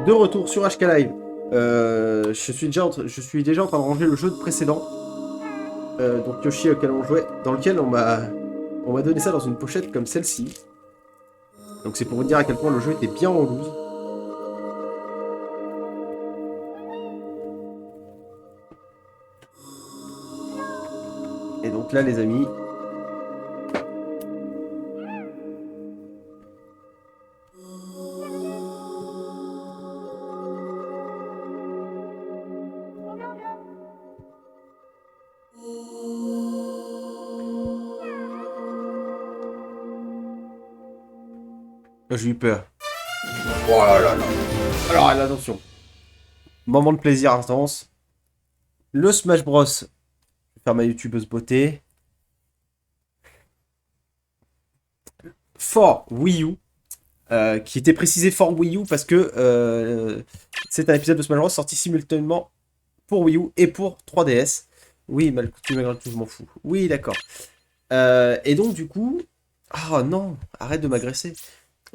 De retour sur HK Live. Je suis déjà en train de ranger le jeu précédent. Donc Yoshi auquel on jouait, dans lequel on m'a donné ça dans une pochette comme celle-ci. Donc c'est pour vous dire à quel point le jeu était bien en loose. Et donc là les amis, j'ai eu peur. Oh là là là. Alors attention. Moment de plaisir intense. Le Smash Bros. Je vais faire ma youtubeuse beauté. For Wii U. Qui était précisé for Wii U parce que c'est un épisode de Smash Bros sorti simultanément pour Wii U et pour 3DS. Oui, mal coutume, malgré tout, je m'en fous. Oui, d'accord. Et donc, du coup... Oh non, arrête de m'agresser.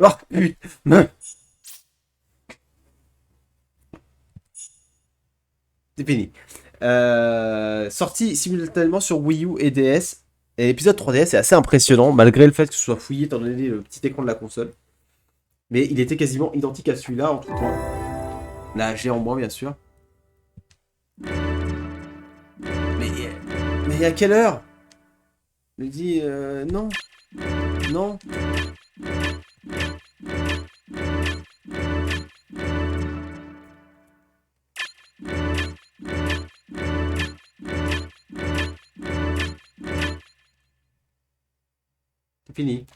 Oh, putain. C'est fini. Sorti simultanément sur Wii U et DS. Et l'épisode 3DS est assez impressionnant, malgré le fait que ce soit fouillé étant donné le petit écran de la console. Mais il était quasiment identique à celui-là en tout temps. La G en moins, bien sûr. Mais à quelle heure? Je me dis, non. Non. C'est fini.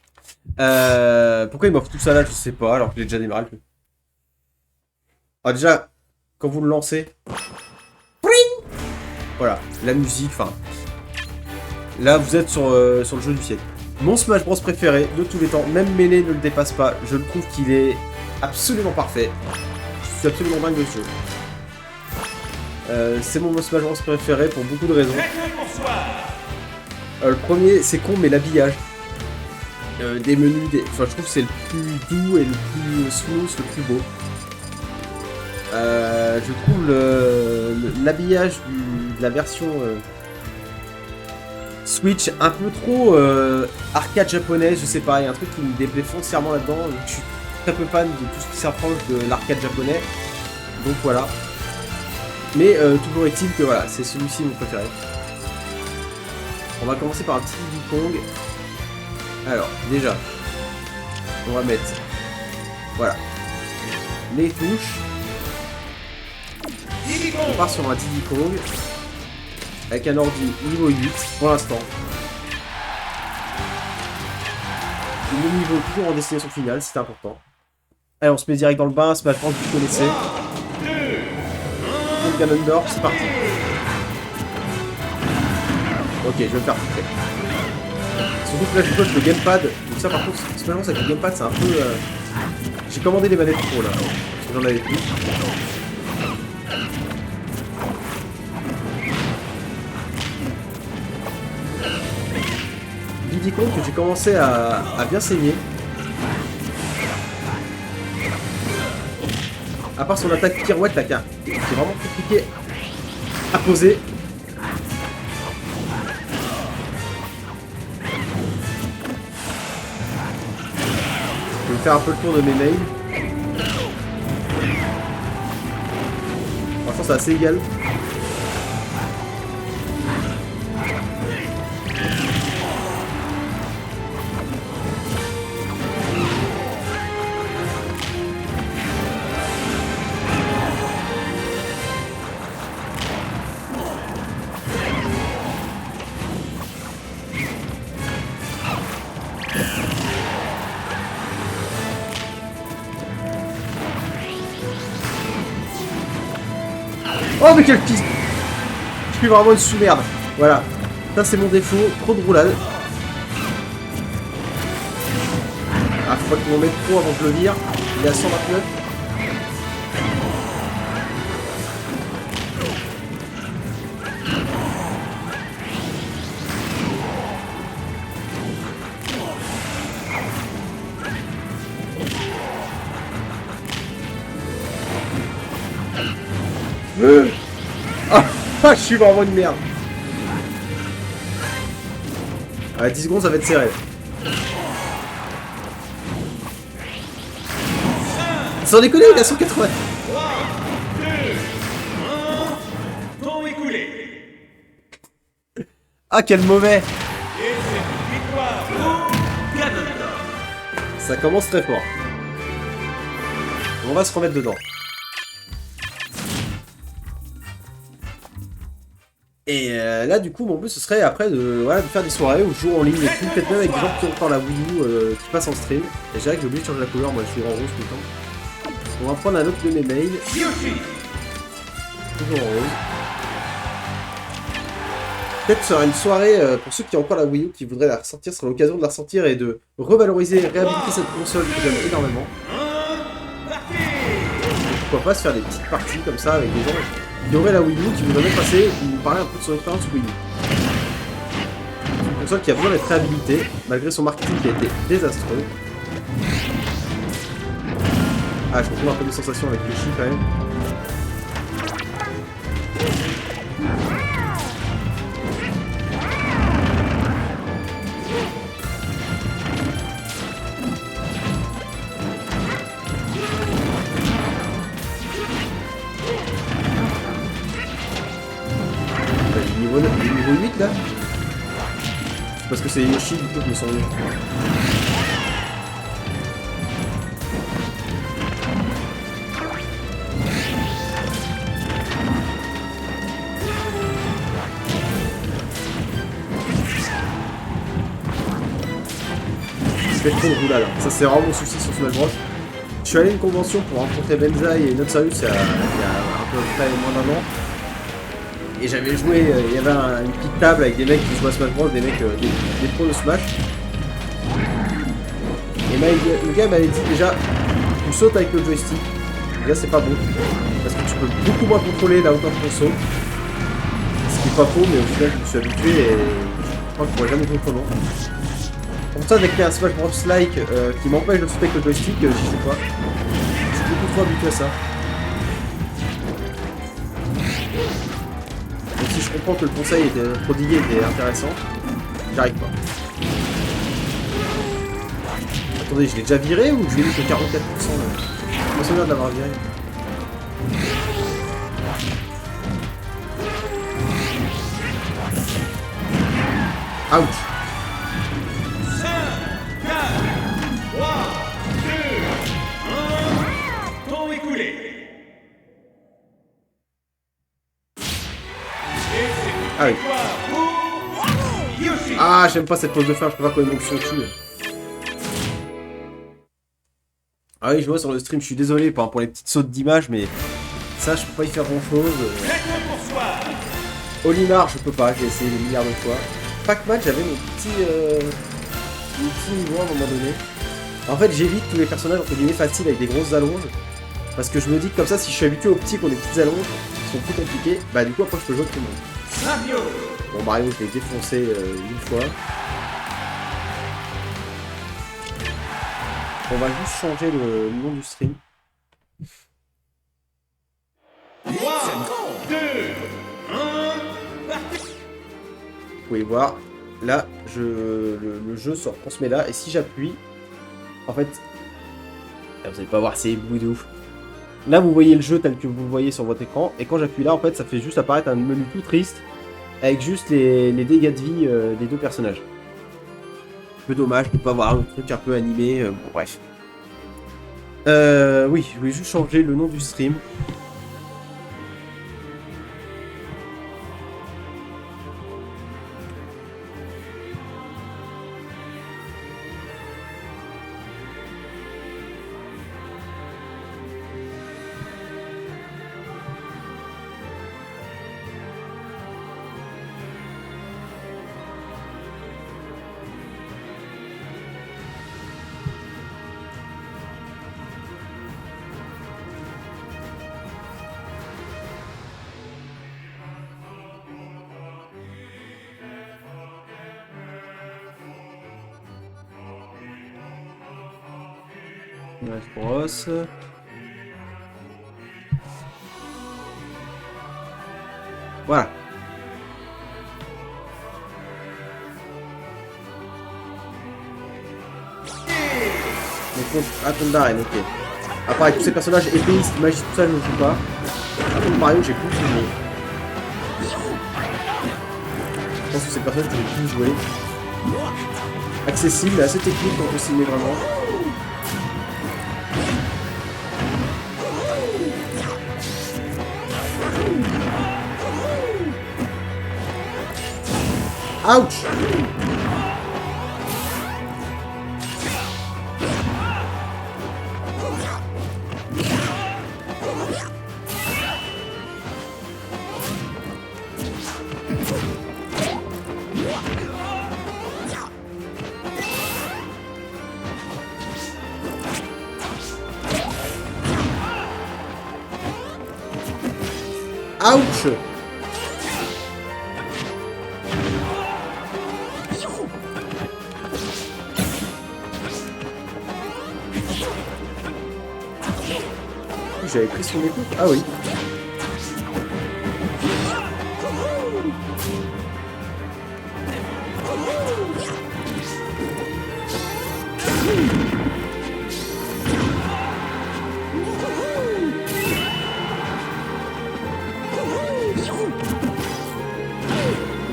Pourquoi il m'offre tout ça là? Je sais pas, alors qu'il est déjà démarré le jeu. Ah, déjà, quand vous le lancez. Voilà, la musique, enfin. Là, vous êtes sur le jeu du siècle. Mon Smash Bros préféré de tous les temps, même Melee ne le dépasse pas. Je le trouve qu'il est absolument parfait. Je suis absolument dingue de ce jeu. C'est mon Smash Bros préféré pour beaucoup de raisons. Le premier, c'est con, mais l'habillage. Des menus, enfin, je trouve que c'est le plus doux et le plus smooth, le plus beau. Je trouve l'habillage de la version Switch un peu trop arcade japonaise, je sais pas, il y a un truc qui me déplaît foncièrement là-dedans. Je suis très peu fan de tout ce qui s'approche de l'arcade japonais, donc voilà. Mais toujours est-il que voilà, c'est celui-ci mon préféré. On va commencer par un petit Diddy Kong. Alors, déjà, on va mettre, voilà, les touches. On part sur un Diddy Kong avec un ordi niveau 8 pour l'instant. Le niveau toujours en destination finale, c'est important. Allez, on se met direct dans le bain, Smash Bros, vous connaissez. Donc Ganondorf, c'est parti. Ok, je vais me faire tout. Surtout que là je coche le gamepad, donc ça par contre, Smash Bros avec le gamepad c'est un peu... J'ai commandé les manettes pro là, parce que j'en avais plus. Diddy Kong que j'ai commencé à bien saigner. À part son attaque pirouette là, qui est vraiment compliqué à poser. Je vais faire un peu le tour de mes mails. Franchement c'est assez égal. Oh mais quel piste! Je suis vraiment une sous-merde. Voilà. Ça c'est mon défaut. Trop de roulade. Ah faut pas que je m'en mette trop avant de le lire. Il est à 129. Ah, je suis vraiment une merde. À 10 secondes, ça va être serré. Sans déconner, il a 180. Ah, quel mauvais. Ça commence très fort. On va se remettre dedans. Et là, du coup, mon but, ce serait après de faire des soirées où je joue en ligne et tout, peut-être même avec des gens qui ont encore la Wii U qui passent en stream. Et je dirais que j'ai oublié de changer la couleur, moi je suis en rose tout le temps. On va prendre un autre de mes mails. Toujours en rose. Peut-être que ce sera une soirée pour ceux qui ont encore la Wii U qui voudraient la ressortir, ce sera l'occasion de la ressortir et de revaloriser et réhabiliter cette console que j'aime énormément. Pourquoi pas se faire des petites parties comme ça avec des gens qui auraient la Wii U, qui voudraient même passer et nous parler un peu de son expérience Wii U. Une console qui a besoin d'être réhabilitée, malgré son marketing qui a été désastreux. Ah, je retrouve un peu de sensations avec Yoshi quand même. Niveau 8 là. Parce que c'est Yoshi du coup qui me semble. Je fais trop de roulade. Ça c'est vraiment mon souci sur Smash Bros. Je suis allé à une convention pour rencontrer Benzaï et Notsarius il y a à peu près moins d'un an. Et j'avais joué, il y avait une petite table avec des mecs qui jouent à Smash Bros, des mecs, des pros de Smash. Et le gars m'avait dit déjà, tu sautes avec le joystick. Déjà c'est pas bon, parce que tu peux beaucoup moins contrôler la hauteur de ton saut. Ce qui est pas faux, mais au final je me suis habitué et je crois que je pourrais jamais jouer autrement. Pour ça, dès qu'il y a un Smash Bros like qui m'empêche de sauter avec le joystick, j'y joue pas. Je suis beaucoup trop habitué à ça. Donc si je comprends que le conseil était prodigué était intéressant, j'arrive pas. Attendez, je l'ai déjà viré ou je l'ai mis que 44% là? Je me souviens de l'avoir viré. Ouch. 5, 4, 3, 2, 1, temps écoulé. Ah oui. Ah, j'aime pas cette pose de fin, je peux pas quand même monter son cul. Ah oui, je vois sur le stream, je suis désolé pour les petites sautes d'image, mais ça, je peux pas y faire grand chose. Olimar, je peux pas, j'ai essayé des milliards de fois. Pac-Man, j'avais mon petit niveau à un moment donné. En fait, j'évite tous les personnages entre guillemets faciles avec des grosses allonges. Parce que je me dis que comme ça, si je suis habitué aux petits qui ont des petites allonges, qui sont plus compliquées, bah du coup après je peux jouer avec tout le monde. Bon, Mario, je l'ai défoncé une fois. On va juste changer le nom du stream. 3, 2, 1, parti. Vous pouvez voir, là, le jeu se transmet là, et si j'appuie, en fait, là, vous allez pas voir, c'est ébloui de ouf. Là, vous voyez le jeu tel que vous le voyez sur votre écran, et quand j'appuie là, en fait, ça fait juste apparaître un menu tout triste, avec juste les dégâts de vie des deux personnages. Un peu dommage de pas avoir un truc un peu animé, bon, bref. Oui, je voulais juste changer le nom du stream. Smash Bros. Voilà. Donc, Atom d'arène, ok. À part avec tous ces personnages épéistes, magie, tout ça, je ne joue pas. Comme Mario, j'ai plus joué. Je pense que c'est le personnage que j'ai plus joué. Accessible, assez technique quand on s'y met vraiment. Ouch! Ouch! J'avais pris son écoute. Ah oui.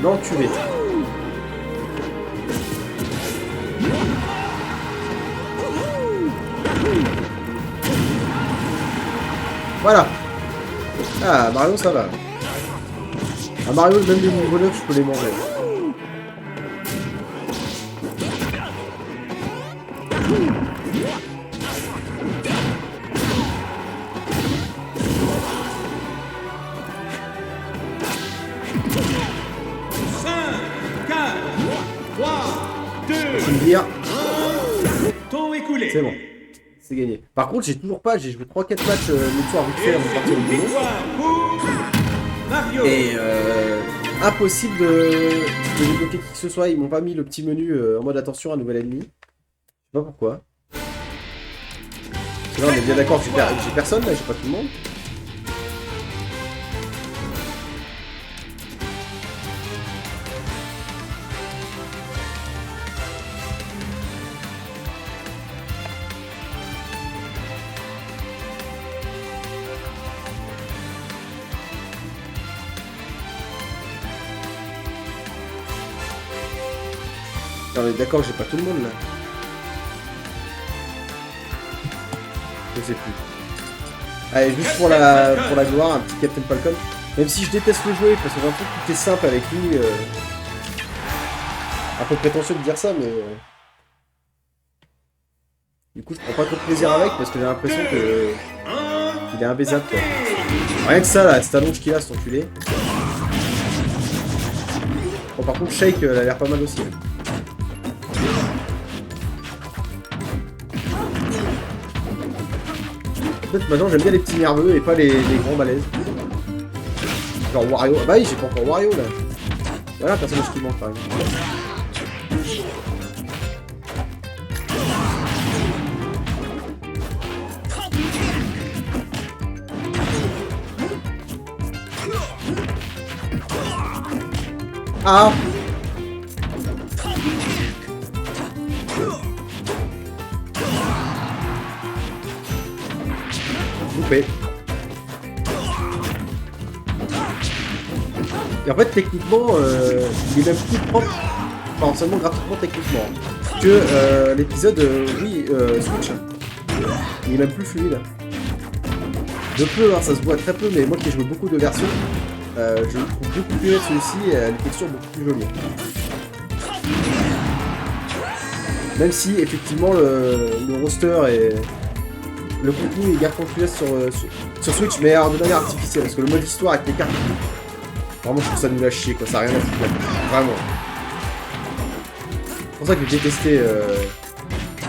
L'enculé. Voilà. Ah, Mario, ça va. Ah, Mario, même les niveaux 9, je peux les manger. C'est bon, c'est gagné. Par contre, j'ai toujours pas, j'ai joué 3-4 matchs le soir vite fait avant de partir au boulot. Et impossible de débloquer qui que ce soit. Ils m'ont pas mis le petit menu en mode attention, un nouvel ennemi. Je sais pas pourquoi. Parce que là, on est bien d'accord que j'ai personne là, j'ai pas tout le monde. On est d'accord, j'ai pas tout le monde là. Je sais plus. Allez, juste pour la gloire, un petit Captain Falcon. Même si je déteste le jouer, parce que j'ai l'impression que tout est simple avec lui. Un peu prétentieux de dire ça, mais... Du coup, je prends pas trop de plaisir avec, parce que j'ai l'impression que... qu'il est imbaisable, quoi. Rien que ça, là, cette allonge qu'il a, cet enculé. Bon, par contre, Shake, elle a l'air pas mal aussi. Hein. En fait, maintenant j'aime bien les petits nerveux et pas les grands balèzes. Genre Wario. Ah bah oui, j'ai pas encore Wario là. Voilà un personnage qui manque par exemple. Ah! Loupé. Et en fait, techniquement, il est même plus propre, enfin seulement graphiquement, techniquement, que l'épisode Switch. Il est même plus fluide. De peu, hein, ça se voit très peu, mais moi qui ai joué beaucoup de versions, je le trouve beaucoup plus net celui-ci et les textures beaucoup plus jolies. Même si, effectivement, le roster et le contenu est bien construit sur Switch, mais alors de manière artificielle, parce que le mode histoire avec les cartes, vraiment je trouve ça nul à chier, quoi, ça n'a rien à foutre là. Vraiment. C'est pour ça que j'ai détesté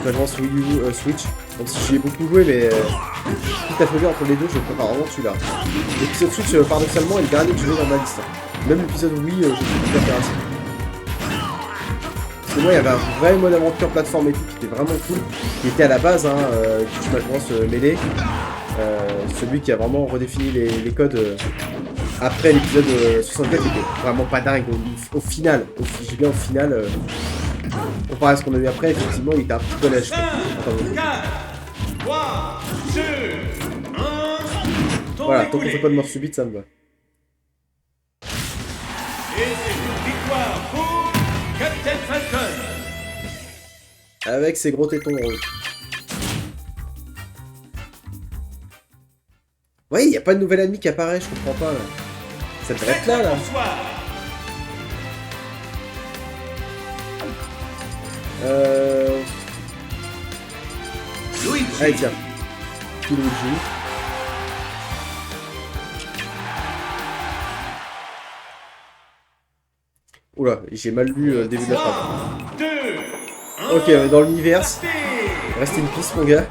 l'agence Wii U Switch, même si j'y ai beaucoup joué, mais quitte à choisir entre les deux, je préfère vraiment celui-là. L'épisode Switch, paradoxalement, est le dernier que je vais dans ma liste. Même l'épisode Wii, je trouve tout à fait assez. Parce que moi, il y avait un vrai mode aventure plateforme et tout qui était vraiment cool, qui était à la base du Smash Bros Melee. Celui qui a vraiment redéfini les codes après l'épisode 64 était vraiment pas dingue. Au final, j'ai bien au final, comparé à ce qu'on a eu après, effectivement, il était un petit peu lèche. 5, 4, 3, 2, 1. Voilà, tant qu'on fait pas de mort subite, ça me va. Et c'est une victoire pour Captain Falcon. Avec ses gros tétons roses. Ouais, il n'y a pas de nouvel ennemi qui apparaît, je comprends pas là. Ça devrait être là, là. Bonsoir. Luigi. Allez, tiens. Petit Luigi. Oula, j'ai mal lu le début de la phrase. 2, 1. Ok, on est dans l'univers. Partez. Reste une piste, mon gars.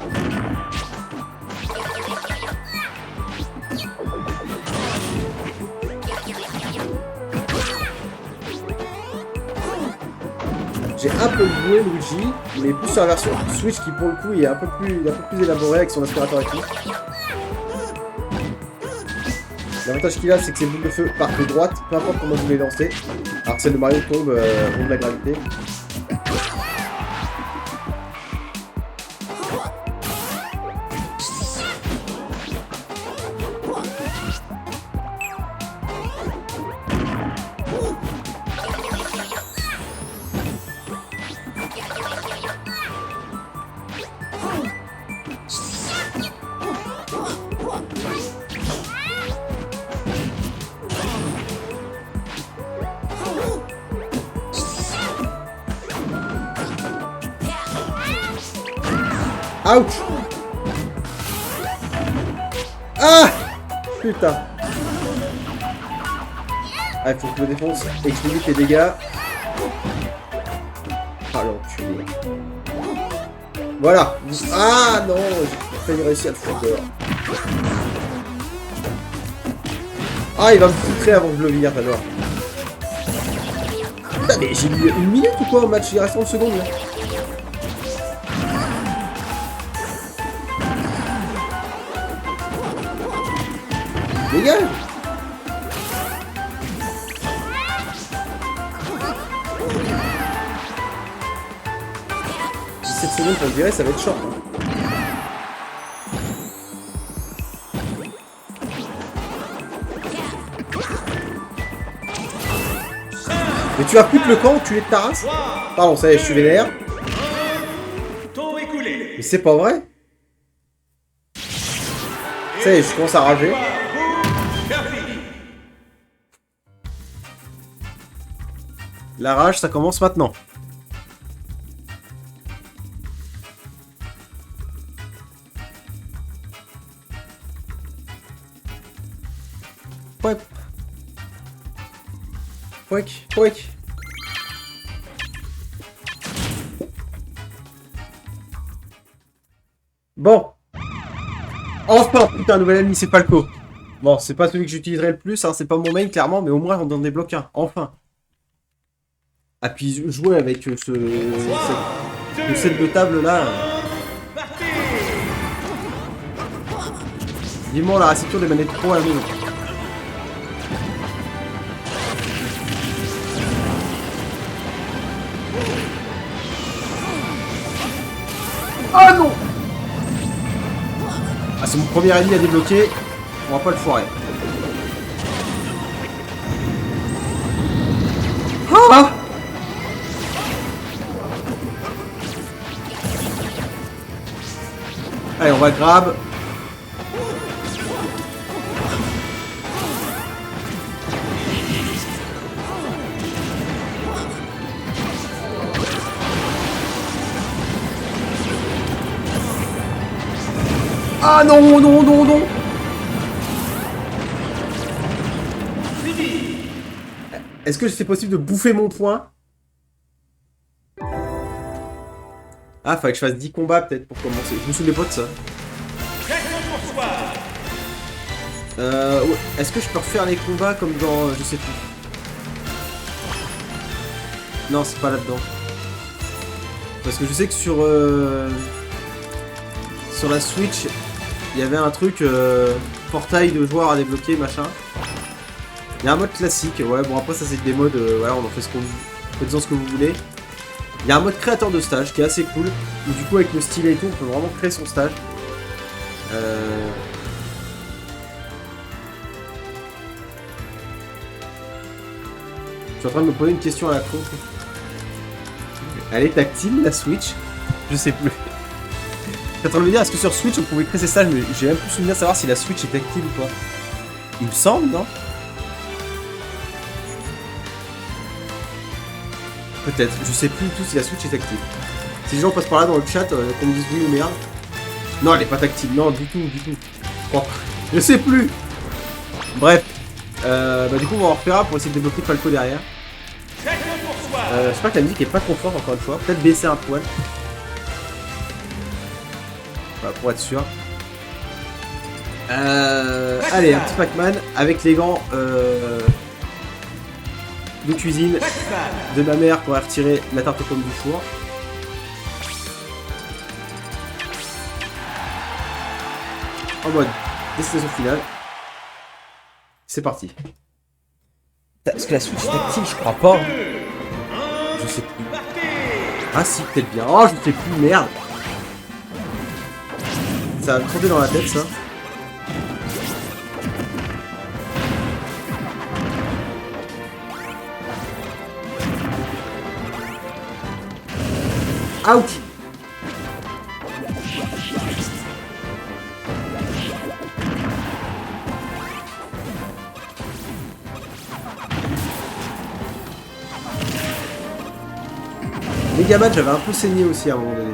J'ai un peu joué Luigi, mais plus sur la version Switch qui pour le coup est un peu plus élaboré avec son aspirateur et tout. L'avantage qu'il a, c'est que ses boules de feu partent de droite, peu importe comment vous les lancez. Alors que celle de Mario tombe au de la gravité. Ouch! Ah! Putain! Ah, il faut que je me défonce et que je limite les dégâts. Ah l'enculé. Voilà! Ah non! J'ai failli réussir à le foutre dehors. Ah, il va me filtrer avant que je le vire, alors. Putain, mais j'ai mis 1 minute ou quoi au match? Il reste 30 secondes là. Dégage! 17 secondes pour le virer, ça va être short. Hein. Mais tu as plus que le camp, tu es de ta race? Pardon, ça y est, je suis vénère. Temps écoulé. Mais c'est pas vrai? Ça y est, je commence à rager. La rage, ça commence maintenant. Ouais. Pouic, pouic. Bon. Enfin, putain, nouvel ennemi, c'est Falco. Bon, c'est pas celui que j'utiliserai le plus, hein, c'est pas mon main, clairement, mais au moins on en débloque un. Enfin. Ah, puis jouer avec ce set de table là. Vivement la réception des manettes pro à la maison. Ah non! Ah, c'est mon premier ennemi à débloquer. On va pas le foirer. Ah! Allez, on va grab. Ah non, non, non, non. Est-ce que c'est possible de bouffer mon point? Ah, fallait que je fasse 10 combats peut-être pour commencer. Je me souviens pas de ça. Ouais. Est-ce que je peux refaire les combats comme dans... je sais plus. Non, c'est pas là-dedans. Parce que je sais que sur la Switch, il y avait un truc portail de joueurs à débloquer, machin. Il y a un mode classique, ouais, bon après ça c'est des modes, voilà, on en fait ce qu'on faites-en ce que vous voulez. Il y a un mode créateur de stage qui est assez cool, où du coup avec le stylet et tout, on peut vraiment créer son stage. Je suis en train de me poser une question à la con. Elle est tactile la Switch? Je sais plus. Je suis en train de me dire, est-ce que sur Switch on pouvait créer ses stages, mais j'ai même plus souvenir de savoir si la Switch est tactile ou pas. Il me semble, non? Peut-être, je sais plus du tout si la Switch est tactile. Si les gens passent par là dans le chat, qu'on me dise oui ou merde. Non, elle est pas tactile, non, du tout, du tout. Bon, je sais plus. Bref. Bah du coup on va en refaire un pour essayer de débloquer Falco derrière. J'espère que la musique est pas trop forte encore une fois. Peut-être baisser un poil. Voilà, pour être sûr. Allez, un petit Pac-Man avec les gants de cuisine de ma mère pour retirer la tarte aux pommes du four. En mode destination finale. C'est parti. Est-ce que la Switch est tactile? Je crois pas. Je sais plus. Ah si, peut-être bien. Oh, je ne sais plus, merde. Ça va me tromper dans la tête, ça. Out. Megaman, j'avais un peu saigné aussi à un moment donné.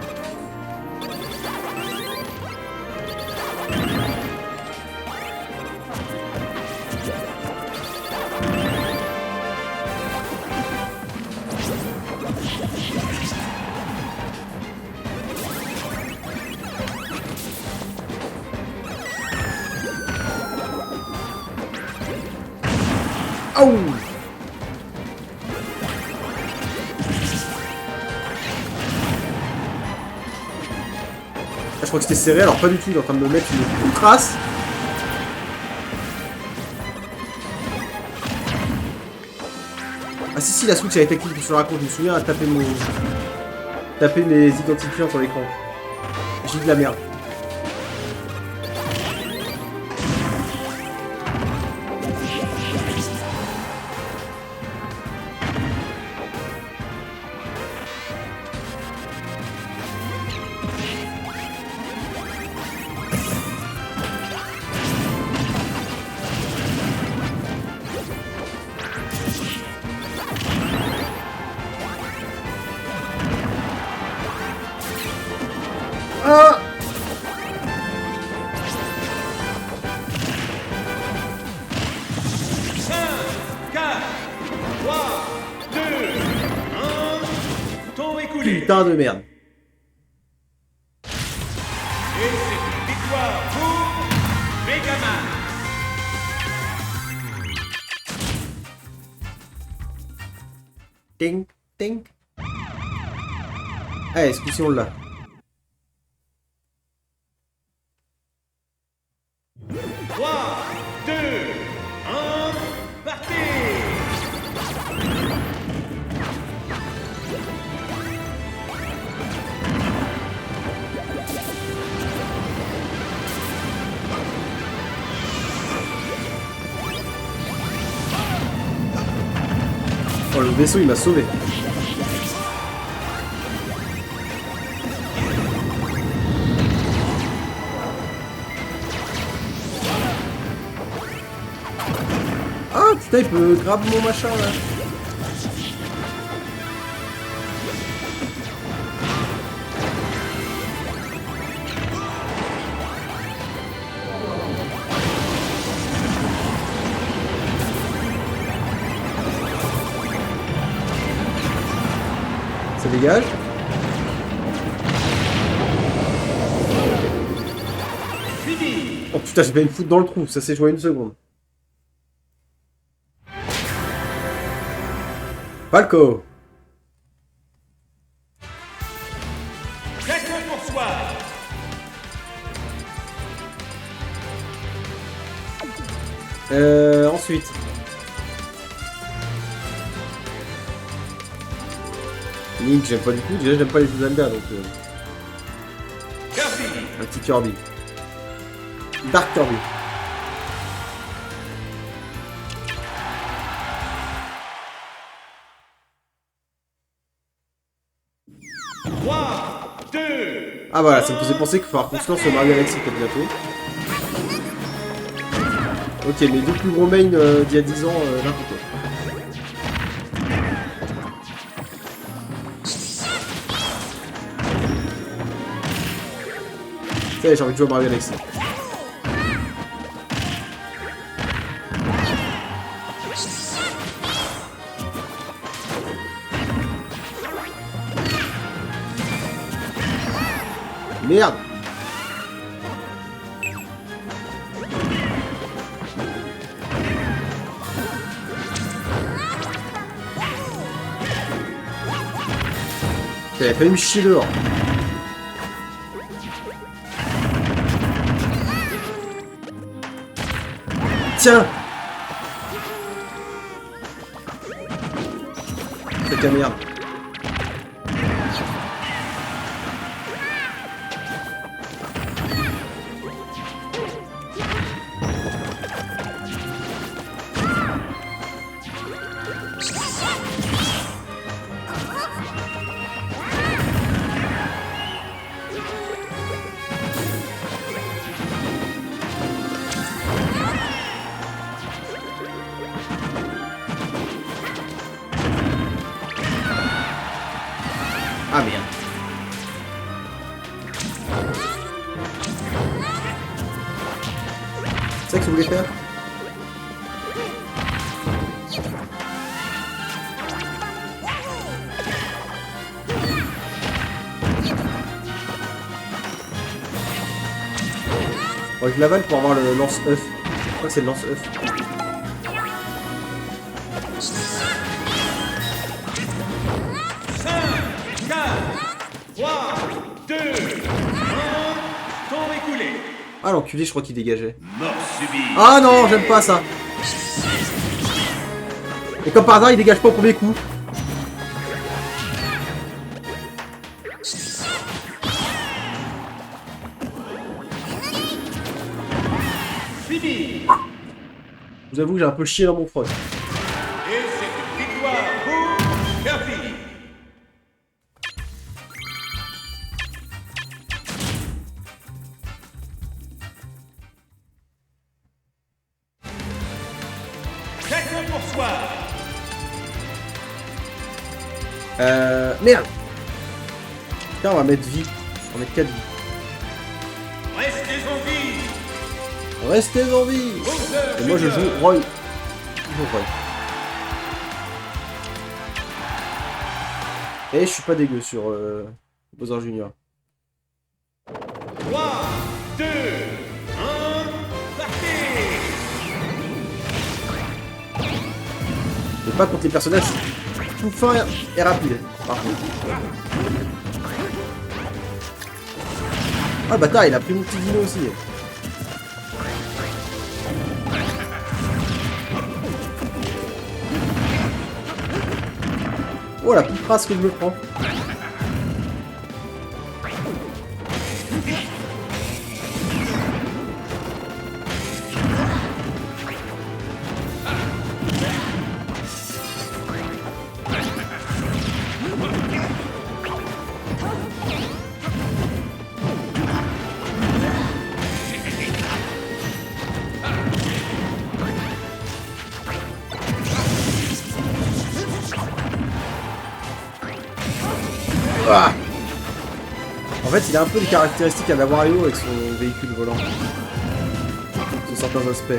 Oh! Je crois que c'était serré, alors pas du tout, il est en train de me mettre une trace. Ah si, la Switch elle est tactile, je te le raconte, je me souviens à taper mes identifiants sur l'écran. J'ai de la merde. Ah! Putain de merde. Et c'est une victoire pour Megaman. Ting, ting. Allez, ce coup-ci on l'a. Oh, le vaisseau il m'a sauvé. Ah putain, il peut grab mon machin là. Ça dégage. Oh putain, j'ai pas une foutre dans le trou, ça s'est joué une seconde. Falco. Chacun pour soi. Ensuite. Link, j'aime pas du tout. Déjà, j'aime pas les jeux Zelda, donc... Kirby. un petit Kirby. Dark Kirby. Trois, deux. Ah voilà, ça me faisait penser qu'il va falloir qu'on se lance le Mario Galaxy peut-être bientôt. Ok, mes deux plus gros mains d'il y a 10 ans, d'un côté. Ça y est, j'ai envie de jouer au Mario Galaxy. Merde! T'avais failli me chier dehors. Tiens! C'est ta merde. Ah merde. C'est ça que tu voulais faire? Bon, je l'avale pour avoir le lance-œuf. Je crois que c'est le lance-œuf. 3, 2, 1, temps écoulé. Ah l'enculé, je crois qu'il dégageait. Mort subie. Ah non, j'aime pas ça. Et comme par hasard, il dégage pas au premier coup. Fini. Je vous avoue que j'ai un peu chié dans mon froc. Et c'est une victoire pour Kirby. Chacun pour soi. Merde. Putain, on va mettre vie. On va mettre 4 vies. Restez en vie. Restez en vie. Bowser Et moi je Junior. joue Roy. Je joue Roy. Et je suis pas dégueu sur Bowser Junior. 3, 2, 1, partez. Et pas contre les personnages tout fin et rapide. Par contre. Ah le bâtard, il a pris mon petit dino aussi. Oh la petite phrase que je me prends. Ah en fait, il a un peu les caractéristiques à la Wario avec son véhicule volant. Sur certains aspects.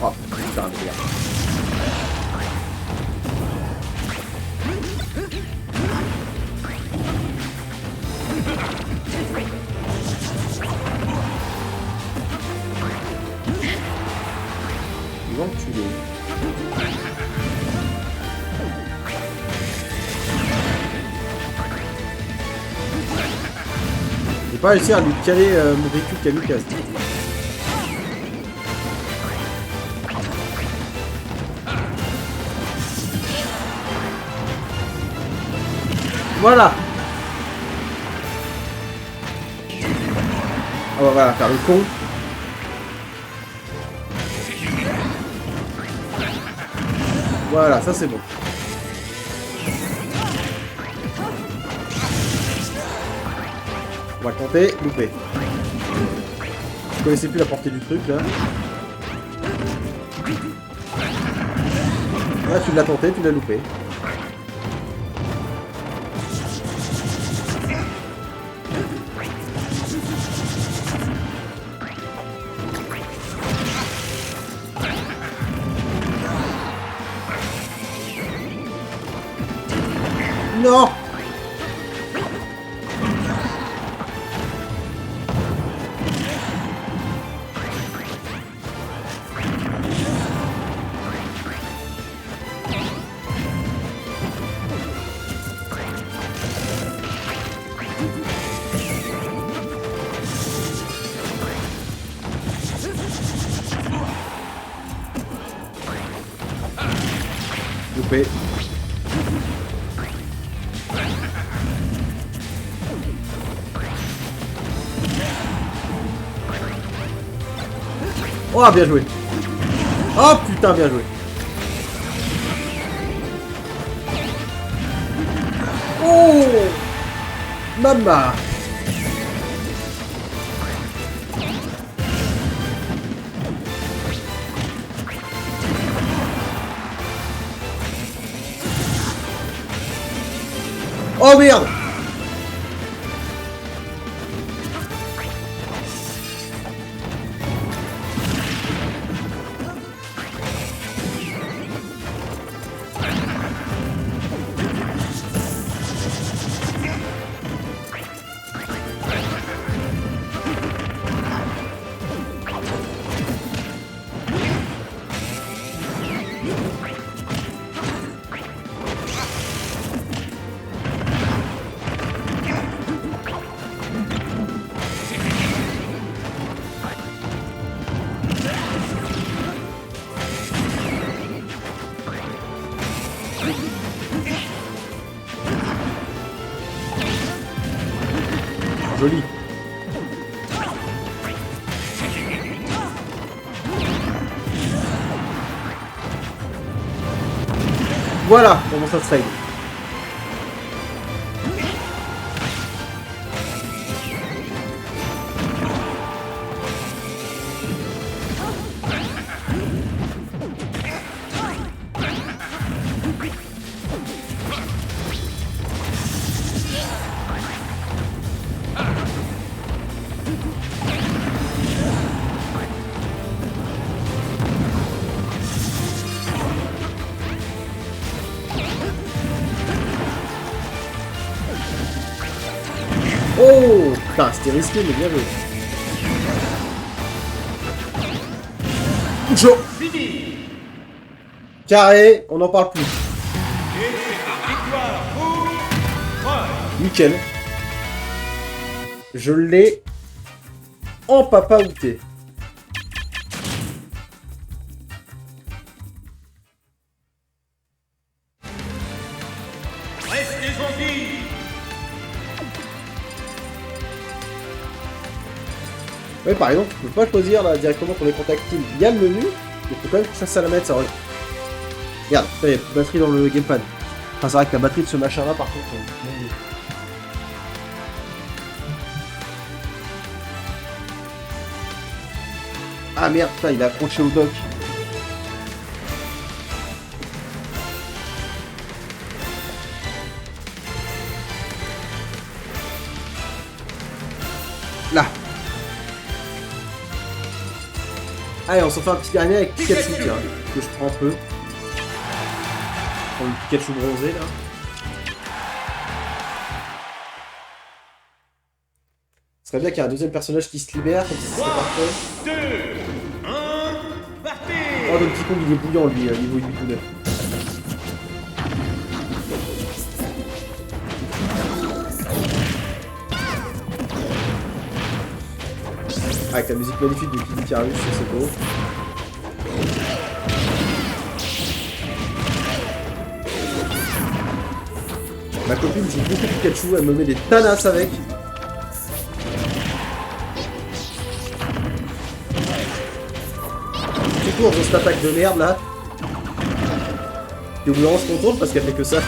Oh, putain, merde. Ils vont me tuer. pas réussi à lui caler mon véhicule kamikaze. Voilà. On va voilà, faire le con. Voilà, ça c'est bon. On va tenter, louper. Je connaissais plus la portée du truc là. Là tu l'as tenté, tu l'as loupé. Non! Loupé. Oh, bien joué. Oh putain, bien joué. Oh, Mama. Oh merde. Joli. Voilà comment ça se règle. Oh putain, c'était risqué, mais bien joué. Joe. Carré, on n'en parle plus. Et c'est une victoire pour Troy. Nickel. Je l'ai en papa outé. Restez zombies. Ouais, par exemple, tu peux pas choisir là directement pour les contacts team. Il y a le menu, mais il faut quand même que ça la mettre, ça aurait. Regarde, il y a plus de batterie dans le gamepad. Enfin, c'est vrai que la batterie de ce machin là, par contre. Ah merde, putain, il est accroché au dock. Là. Allez, on s'en fait un petit dernier avec Pikachu, tiens, que je prends un peu. Je prends le Pikachu bronzé, là. Ce serait bien qu'il y ait un deuxième personnage qui se libère, comme ça, ce serait parfait. 2, 1, partez. Oh, le petit con, il est bouillant, lui, niveau 8 ou 9. Avec la musique magnifique de Kid Icarus, c'est beau. Ma copine joue beaucoup Pikachu, elle me met des tanasses avec. Surtout dans cette attaque de merde là. Et au bout d'un moment, on se contourne parce qu'elle fait que ça.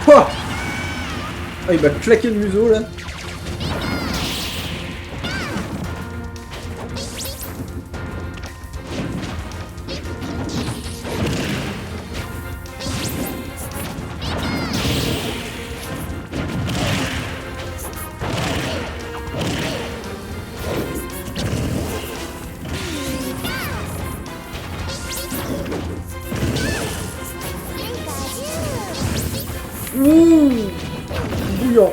Pouah, ah, il m'a claqué le museau là. Ouh, bouillant.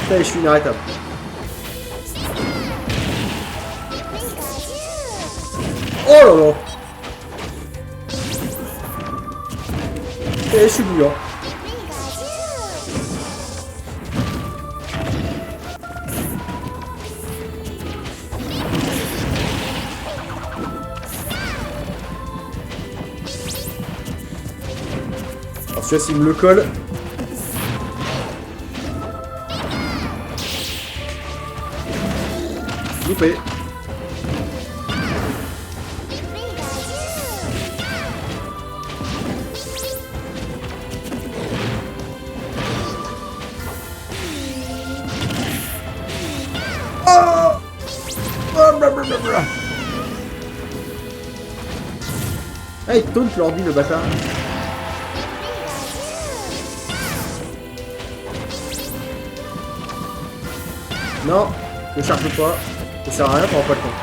Ça y est, je suis inarrêtable. Oh là là. Et je suis bouillant. Alors celui-là, s'il me le colle. Loupé. Oh, blablabla. Ah, il taunt l'ordi, le bâtard. Non, ne charge pas. Ça sert à rien, t'auras pas le temps.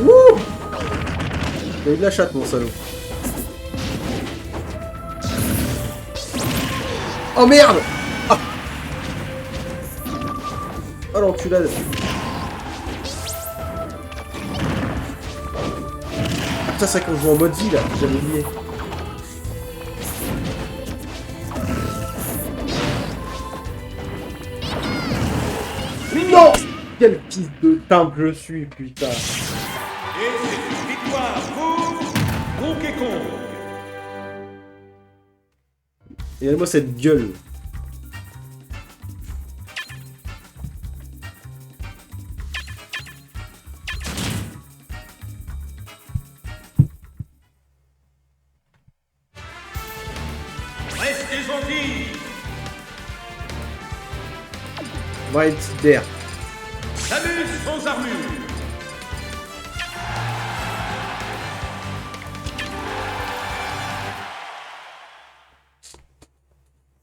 Wouh! T'as eu de la chatte, mon salaud. Oh merde! Ah, oh l'enculade! Ah putain, c'est quand je joue en mode vie là, j'avais oublié. Non! Quel fils de timbre je suis, putain! Et c'est une victoire pour Donkey Kong. Regardez-moi cette gueule. Restez en vie. Right there. S'amuse sans armure.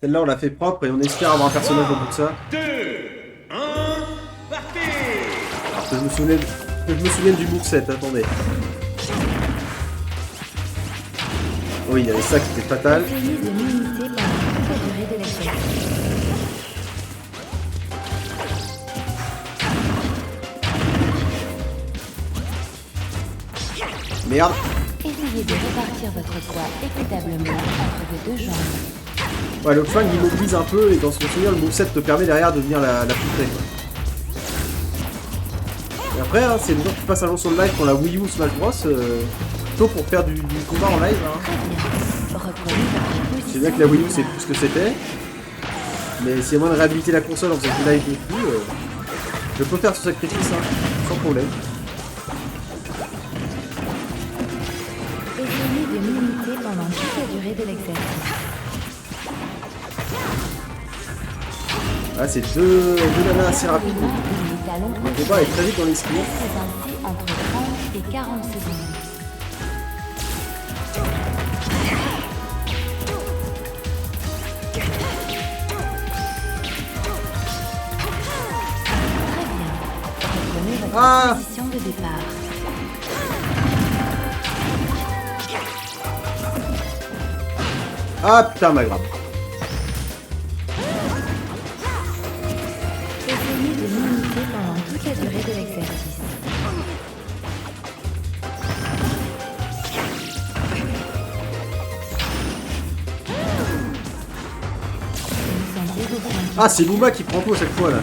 Celle-là, on l'a fait propre et on espère avoir un personnage au bout de ça. 2, 1, partez. Alors que je me souvienne du moveset, attendez. Oui, il y avait ça qui était fatal. Essayez de limiter par la durée de l'effet. Merde. Essayez de répartir votre poids équitablement entre vos deux jambes. Ouais, le flingue il mobilise un peu et dans son souvenir, le moveset te permet derrière de venir la poutrer. Et après, hein, c'est les gens qui passent un jour sur le live pour la Wii U ou Smash Bros. Plutôt pour faire du combat en live. Hein. Très bien. Reprenez votre position. C'est bien que la Wii U c'est plus ce que c'était. Mais s'il y a moyen de réhabiliter la console en faisant du live dessus, je peux faire ce sacrifice hein, sans problème. Essayez de m'imiter pendant toute la durée de l'exercice. Ah, c'est deux nanas assez rapides. Les talons Le combat est très vite dans l'esquive. Laissez ainsi entre 30 et 40 secondes. Très bien. Reprenez votre Ah. position de départ. Ah putain, ma grave. Essayez de m'imiter pendant toute la durée de l'exercice. Vous sentez vos points. Ah, c'est Luma qui prend tout à chaque fois là.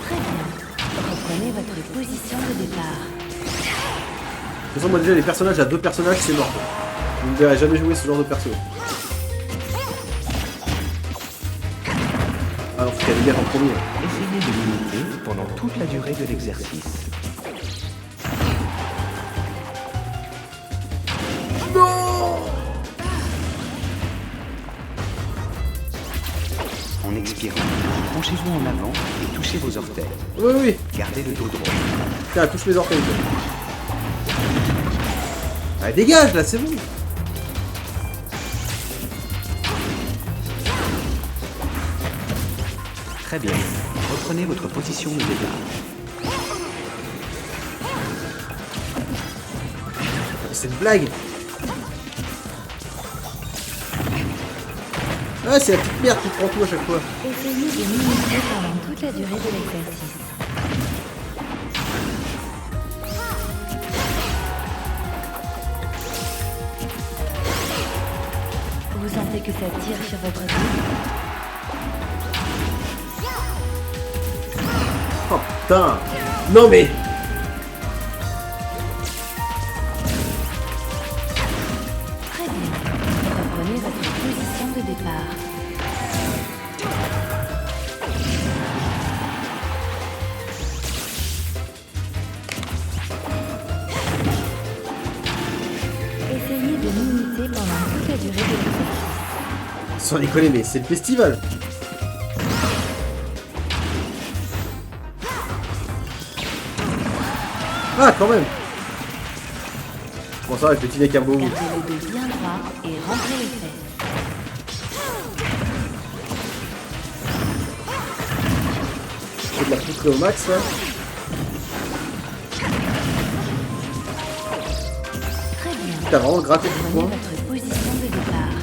Très bien. Reprenez votre position de départ. De toute façon, moi déjà, les personnages à deux personnages, c'est mort. Quoi. Vous ne verrez jamais jouer ce genre de perso. Ah non, faut qu'elle gaffe en premier. Essayez de l'imiter pendant toute la durée de l'exercice. En expirant, penchez-vous en avant et touchez vos orteils. Oui, oui. Gardez le dos droit. Tiens, touche mes orteils. Quoi. Ah, dégage là, c'est bon. Très bien. Reprenez votre position de départ. C'est une blague. Ah, c'est la petite merde qui prend tout à chaque fois. Essayez de m'imiter pendant toute la durée de l'exercice. Vous sentez que ça tire sur votre dos. Oh putain. Non mais. Très bien. Reprenez votre position de départ. Essayez de m'imiter pendant toute la durée de l'exercice. Sans déconner, mais c'est le festival. Ah, quand même. Bon, ça va, je vais filer avec un beau move. Gardez le dos bien droit et rentrez les fesses. C'est de la poutrer au max, là. Très bien. T'as vraiment gratté du Prenez point. votre position de départ.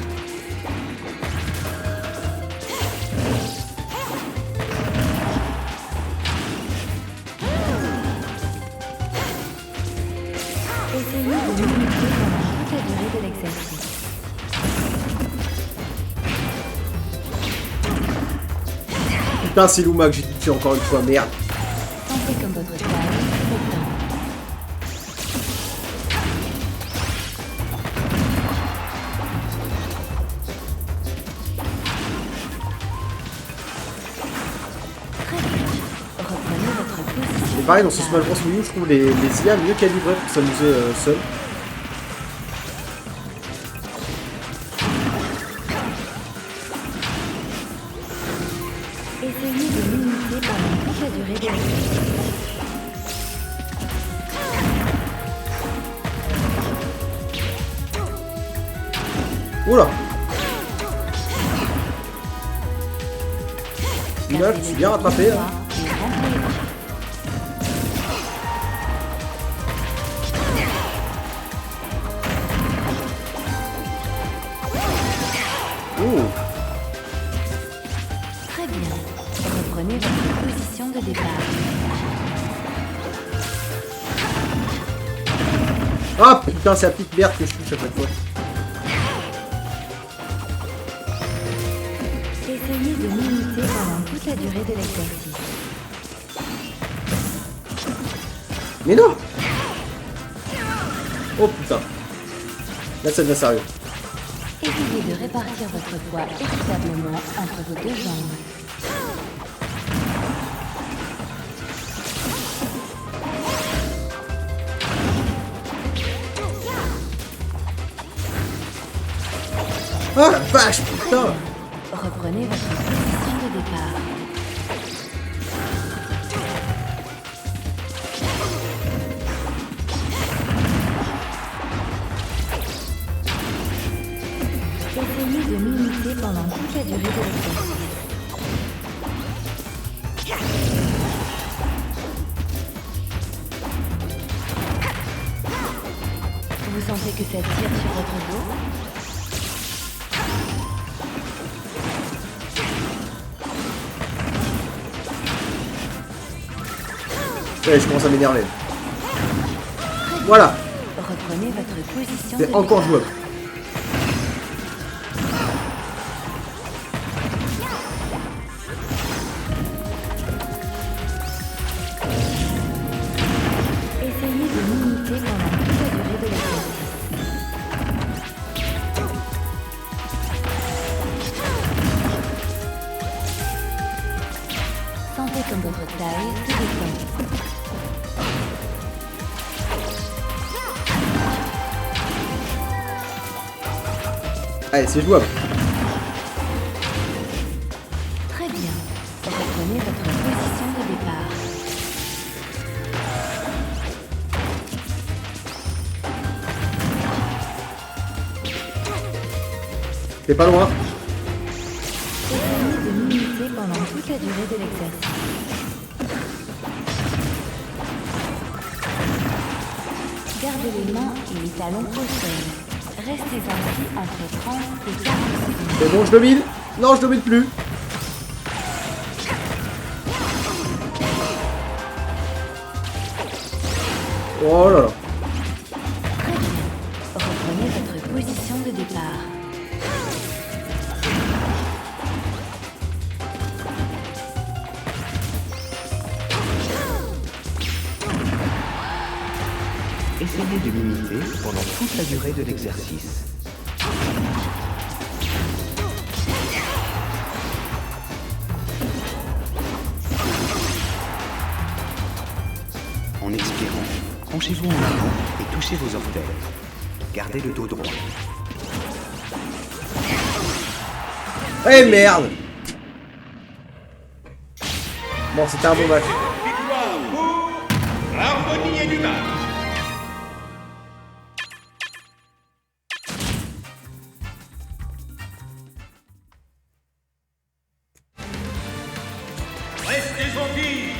Essayez de m'imiter pendant toute la durée de l'exercice. Putain, c'est Luma que j'ai tué encore une fois, merde. Sentez comme votre taille s'étend. Très bien. Reprenez votre position. Et pareil, dans ce de Smash départ. Bros Wii U, je trouve les IA mieux calibrées pour s'amuser seul. Essayez de m'imiter pendant toute la durée de l'exercice. Oula. Là, Gardez je suis le bien dos rattrapé. droit Hein. et rentrez les bras. Oh. Très bien. Reprenez votre position de départ. Ah putain, c'est la petite merde que je touche à chaque fois. Essayez de m'imiter pendant toute la durée de l'exercice. Mais non. Oh putain. Là ça devient sérieux. Essayez de répartir votre poids équitablement entre vos deux jambes. Ah la vache, putain. Reprenez votre position de départ. Essayez de m'imiter pendant toute la durée de l'exercice. Vous sentez que ça tire sur votre dos? Ouais, je commence à m'énerver. Voilà, Reprenez votre position c'est de encore départ. jouable. Essayez de m'imiter pendant toute la durée de l'exercice. Sentez comme votre taille se détend. Allez, c'est jouable. Très bien. Reprenez votre position de départ. C'est pas loin. Essayez de m'imiter pendant toute la durée de l'exercice. Gardez les mains et les talons au sol. Restez ainsi entre 30 et 40 secondes. C'est bon, je domine. Non, je domine plus. Oh là là. Très bien. Reprenez votre position de départ. Essayez de m'imiter pendant toute la durée de l'exercice. En expirant, penchez-vous en avant et touchez vos orteils. Gardez le dos droit. Eh merde. Bon, c'était un bon match. Victoire pour l'harmonie et l'humain. Restez en vie.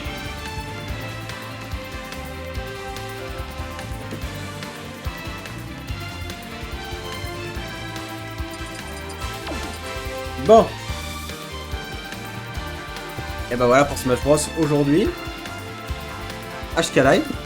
Bon. Et bah voilà pour Smash Bros aujourd'hui. HK Live.